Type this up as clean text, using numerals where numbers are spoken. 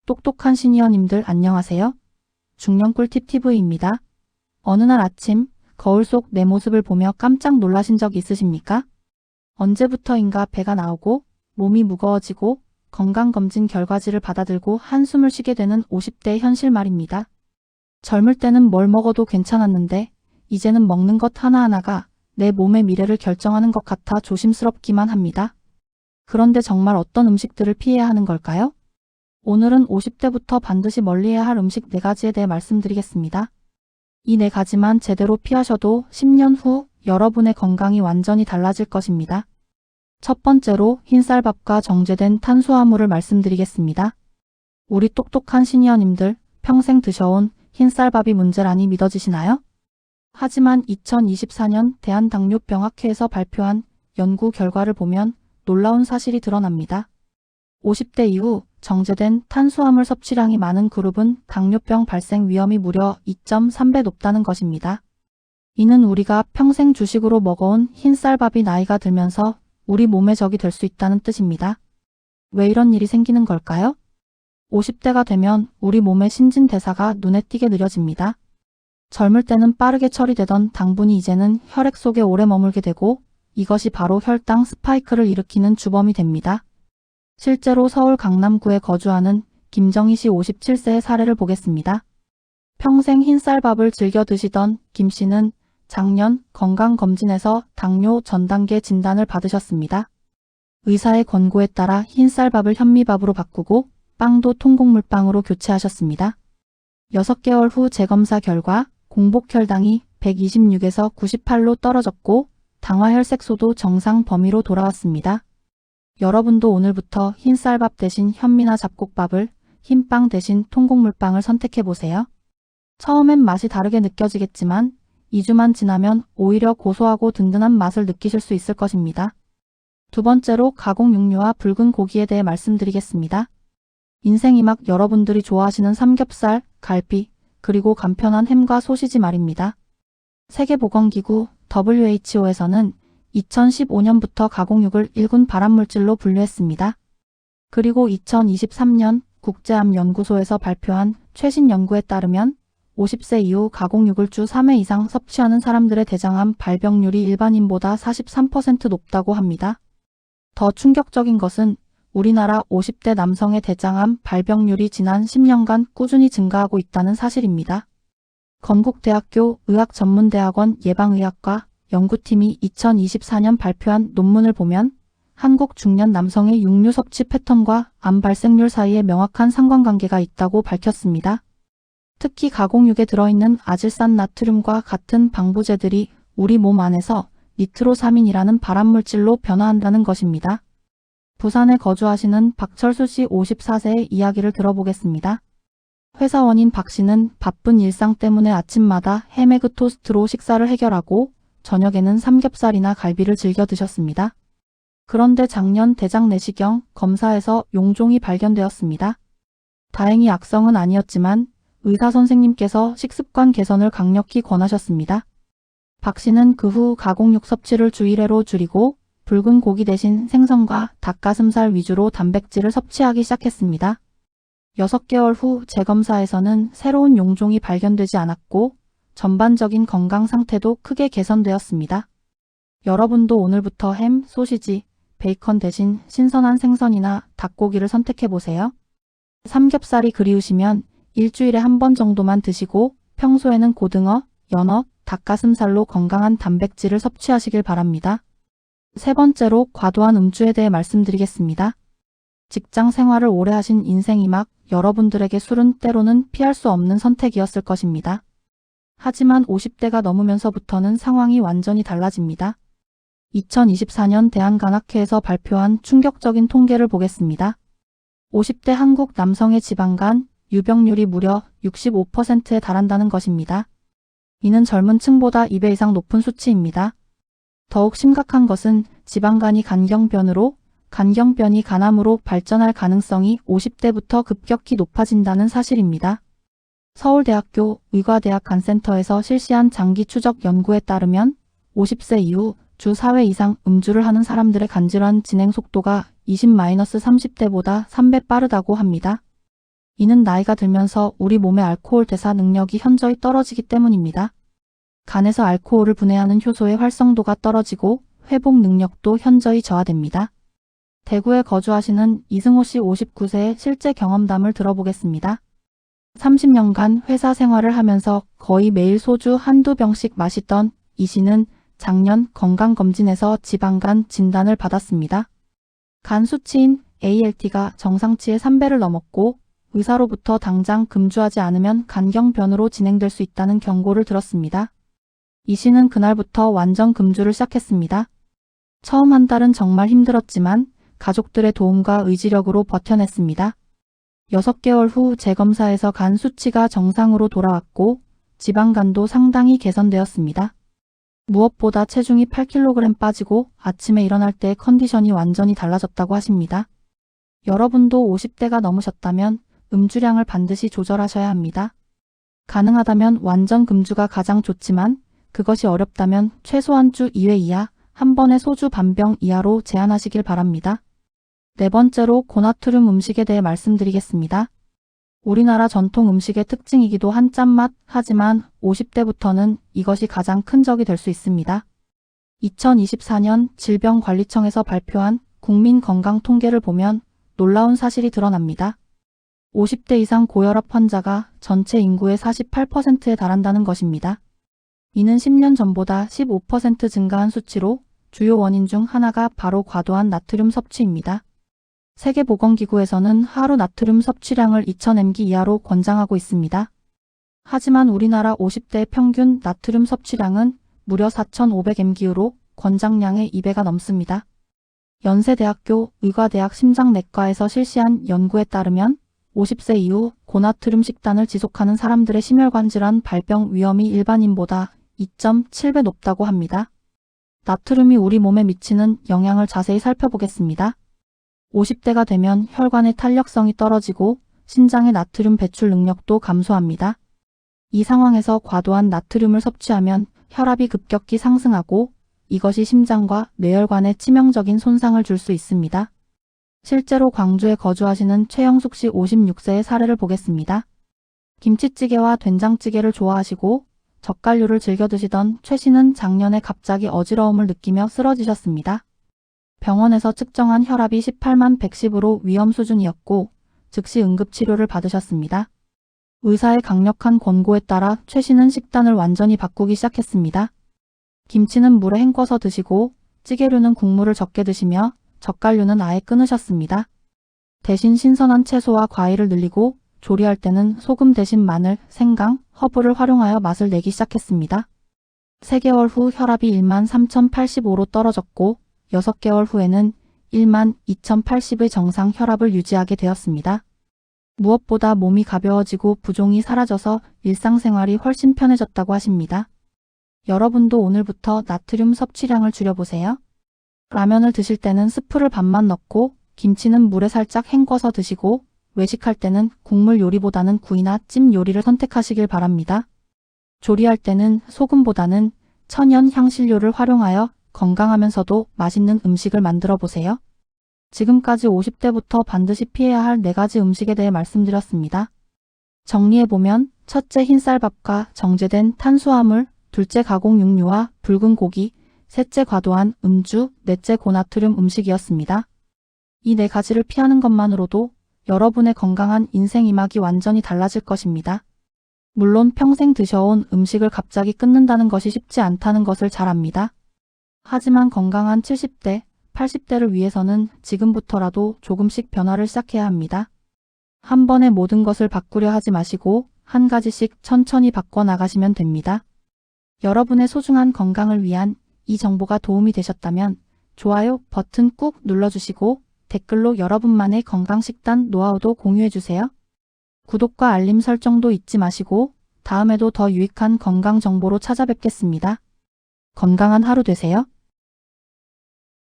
똑똑한 시니어님들 안녕하세요. 중년 꿀팁 TV입니다. 어느 날 아침 거울 속 내 모습을 보며 깜짝 놀라신 적 있으십니까? 언제부터인가 배가 나오고 몸이 무거워지고 건강검진 결과지를 받아들고 한숨을 쉬게 되는 50대의 현실 말입니다. 젊을 때는 뭘 먹어도 괜찮았는데 이제는 먹는 것 하나하나가 내 몸의 미래를 결정하는 것 같아 조심스럽기만 합니다. 그런데 정말 어떤 음식들을 피해야 하는 걸까요? 오늘은 50대부터 반드시 멀리해야 할 음식 4가지에 대해 말씀드리겠습니다. 이 4가지만 제대로 피하셔도 10년 후 여러분의 건강이 완전히 달라질 것입니다. 첫 번째로 흰쌀밥과 정제된 탄수화물을 말씀드리겠습니다. 우리 똑똑한 시니어님들 평생 드셔온 흰쌀밥이 문제라니 믿어지시나요? 하지만 2024년 대한당뇨병학회에서 발표한 연구 결과를 보면 놀라운 사실이 드러납니다. 50대 이후 정제된 탄수화물 섭취량이 많은 그룹은 당뇨병 발생 위험이 무려 2.3배 높다는 것입니다. 이는 우리가 평생 주식으로 먹어온 흰쌀밥이 나이가 들면서 우리 몸의 적이 될 수 있다는 뜻입니다. 왜 이런 일이 생기는 걸까요? 50대가 되면 우리 몸의 신진대사가 눈에 띄게 느려집니다. 젊을 때는 빠르게 처리되던 당분이 이제는 혈액 속에 오래 머물게 되고 이것이 바로 혈당 스파이크를 일으키는 주범이 됩니다. 실제로 서울 강남구에 거주하는 김정희 씨 57세의 사례를 보겠습니다. 평생 흰쌀밥을 즐겨 드시던 김 씨는 작년 건강검진에서 당뇨 전단계 진단을 받으셨습니다. 의사의 권고에 따라 흰쌀밥을 현미밥으로 바꾸고 빵도 통곡물빵으로 교체하셨습니다. 6개월 후 재검사 결과 공복혈당이 126에서 98로 떨어졌고 당화혈색소도 정상 범위로 돌아왔습니다. 여러분도 오늘부터 흰쌀밥 대신 현미나 잡곡밥을, 흰빵 대신 통곡물빵을 선택해보세요. 처음엔 맛이 다르게 느껴지겠지만 2주만 지나면 오히려 고소하고 든든한 맛을 느끼실 수 있을 것입니다. 두 번째로 가공육류와 붉은 고기에 대해 말씀드리겠습니다. 인생이 막 여러분들이 좋아하시는 삼겹살, 갈비, 그리고 간편한 햄과 소시지 말입니다. 세계보건기구 WHO에서는 2015년부터 가공육을 1군 발암물질로 분류했습니다. 그리고 2023년 국제암연구소에서 발표한 최신 연구에 따르면 50세 이후 가공육을 주 3회 이상 섭취하는 사람들의 대장암 발병률이 일반인보다 43% 높다고 합니다. 더 충격적인 것은 우리나라 50대 남성의 대장암 발병률이 지난 10년간 꾸준히 증가하고 있다는 사실입니다. 건국대학교 의학전문대학원 예방의학과 연구팀이 2024년 발표한 논문을 보면 한국 중년 남성의 육류 섭취 패턴과 암 발생률 사이에 명확한 상관관계가 있다고 밝혔습니다. 특히 가공육에 들어있는 아질산 나트륨과 같은 방부제들이 우리 몸 안에서 니트로사민이라는 발암물질로 변화한다는 것입니다. 부산에 거주하시는 박철수 씨 54세의 이야기를 들어보겠습니다. 회사원인 박 씨는 바쁜 일상 때문에 아침마다 햄에그 토스트로 식사를 해결하고 저녁에는 삼겹살이나 갈비를 즐겨 드셨습니다. 그런데 작년 대장 내시경 검사에서 용종이 발견되었습니다. 다행히 악성은 아니었지만 의사 선생님께서 식습관 개선을 강력히 권하셨습니다. 박 씨는 그 후 가공육 섭취를 주 1회로 줄이고 붉은 고기 대신 생선과 닭가슴살 위주로 단백질을 섭취하기 시작했습니다. 6개월 후 재검사에서는 새로운 용종이 발견되지 않았고 전반적인 건강 상태도 크게 개선되었습니다. 여러분도 오늘부터 햄, 소시지, 베이컨 대신 신선한 생선이나 닭고기를 선택해보세요. 삼겹살이 그리우시면 일주일에 한 번 정도만 드시고 평소에는 고등어, 연어, 닭가슴살로 건강한 단백질을 섭취하시길 바랍니다. 세 번째로 과도한 음주에 대해 말씀드리겠습니다. 직장 생활을 오래 하신 인생이 막 여러분들에게 술은 때로는 피할 수 없는 선택이었을 것입니다. 하지만 50대가 넘으면서부터는 상황이 완전히 달라집니다. 2024년 대한간학회에서 발표한 충격적인 통계를 보겠습니다. 50대 한국 남성의 지방간 유병률이 무려 65%에 달한다는 것입니다. 이는 젊은 층보다 2배 이상 높은 수치입니다. 더욱 심각한 것은 지방간이 간경변으로, 간경변이 간암으로 발전할 가능성이 50대부터 급격히 높아진다는 사실입니다. 서울대학교 의과대학 간센터에서 실시한 장기 추적 연구에 따르면 50세 이후 주 4회 이상 음주를 하는 사람들의 간질환 진행 속도가 20-30대보다 3배 빠르다고 합니다. 이는 나이가 들면서 우리 몸의 알코올 대사 능력이 현저히 떨어지기 때문입니다. 간에서 알코올을 분해하는 효소의 활성도가 떨어지고 회복 능력도 현저히 저하됩니다. 대구에 거주하시는 이승호 씨 59세의 실제 경험담을 들어보겠습니다. 30년간 회사 생활을 하면서 거의 매일 소주 한두 병씩 마시던 이 씨는 작년 건강검진에서 지방간 진단을 받았습니다. 간 수치인 ALT가 정상치의 3배를 넘었고 의사로부터 당장 금주하지 않으면 간경변으로 진행될 수 있다는 경고를 들었습니다. 이 씨는 그날부터 완전 금주를 시작했습니다. 처음 한 달은 정말 힘들었지만 가족들의 도움과 의지력으로 버텨냈습니다. 6개월 후 재검사에서 간 수치가 정상으로 돌아왔고 지방간도 상당히 개선되었습니다. 무엇보다 체중이 8kg 빠지고 아침에 일어날 때 컨디션이 완전히 달라졌다고 하십니다. 여러분도 50대가 넘으셨다면 음주량을 반드시 조절하셔야 합니다. 가능하다면 완전 금주가 가장 좋지만 그것이 어렵다면 최소한 주 2회 이하, 한 번에 소주 반병 이하로 제한하시길 바랍니다. 네 번째로 고나트륨 음식에 대해 말씀드리겠습니다. 우리나라 전통 음식의 특징이기도 한 짠맛 하지만 50대부터는 이것이 가장 큰 적이 될 수 있습니다. 2024년 질병관리청에서 발표한 국민건강 통계를 보면 놀라운 사실이 드러납니다. 50대 이상 고혈압 환자가 전체 인구의 48%에 달한다는 것입니다. 이는 10년 전보다 15% 증가한 수치로 주요 원인 중 하나가 바로 과도한 나트륨 섭취입니다. 세계보건기구에서는 하루 나트륨 섭취량을 2000mg 이하로 권장하고 있습니다. 하지만 우리나라 50대의 평균 나트륨 섭취량은 무려 4500mg로 권장량의 2배가 넘습니다. 연세대학교 의과대학 심장내과에서 실시한 연구에 따르면 50세 이후 고나트륨 식단을 지속하는 사람들의 심혈관 질환 발병 위험이 일반인보다 2.7배 높다고 합니다. 나트륨이 우리 몸에 미치는 영향을 자세히 살펴보겠습니다. 50대가 되면 혈관의 탄력성이 떨어지고 신장의 나트륨 배출 능력도 감소합니다. 이 상황에서 과도한 나트륨을 섭취하면 혈압이 급격히 상승하고 이것이 심장과 뇌혈관에 치명적인 손상을 줄 수 있습니다. 실제로 광주에 거주하시는 최영숙 씨 56세의 사례를 보겠습니다. 김치찌개와 된장찌개를 좋아하시고 젓갈류를 즐겨 드시던 최 씨는 작년에 갑자기 어지러움을 느끼며 쓰러지셨습니다. 병원에서 측정한 혈압이 18만 110으로 위험 수준이었고 즉시 응급치료를 받으셨습니다. 의사의 강력한 권고에 따라 최 씨는 식단을 완전히 바꾸기 시작했습니다. 김치는 물에 헹궈서 드시고 찌개류는 국물을 적게 드시며 젓갈류는 아예 끊으셨습니다. 대신 신선한 채소와 과일을 늘리고 조리할 때는 소금 대신 마늘, 생강, 허브를 활용하여 맛을 내기 시작했습니다. 3개월 후 혈압이 1만 3085로 떨어졌고 6개월 후에는 1만 2080의 정상 혈압을 유지하게 되었습니다. 무엇보다 몸이 가벼워지고 부종이 사라져서 일상생활이 훨씬 편해졌다고 하십니다. 여러분도 오늘부터 나트륨 섭취량을 줄여보세요. 라면을 드실 때는 스프를 반만 넣고 김치는 물에 살짝 헹궈서 드시고 외식할 때는 국물 요리보다는 구이나 찜 요리를 선택하시길 바랍니다. 조리할 때는 소금보다는 천연 향신료를 활용하여 건강하면서도 맛있는 음식을 만들어 보세요. 지금까지 50대부터 반드시 피해야 할 4가지 음식에 대해 말씀드렸습니다. 정리해보면 첫째 흰쌀밥과 정제된 탄수화물, 둘째 가공육류와 붉은 고기, 셋째 과도한 음주, 넷째 고나트륨 음식이었습니다. 이 4가지를 피하는 것만으로도 여러분의 건강한 인생 이막이 완전히 달라질 것입니다. 물론 평생 드셔온 음식을 갑자기 끊는다는 것이 쉽지 않다는 것을 잘 압니다. 하지만 건강한 70대, 80대를 위해서는 지금부터라도 조금씩 변화를 시작해야 합니다. 한 번에 모든 것을 바꾸려 하지 마시고 한 가지씩 천천히 바꿔나가시면 됩니다. 여러분의 소중한 건강을 위한 이 정보가 도움이 되셨다면 좋아요 버튼 꾹 눌러주시고 댓글로 여러분만의 건강식단 노하우도 공유해주세요. 구독과 알림 설정도 잊지 마시고 다음에도 더 유익한 건강 정보로 찾아뵙겠습니다. 건강한 하루 되세요.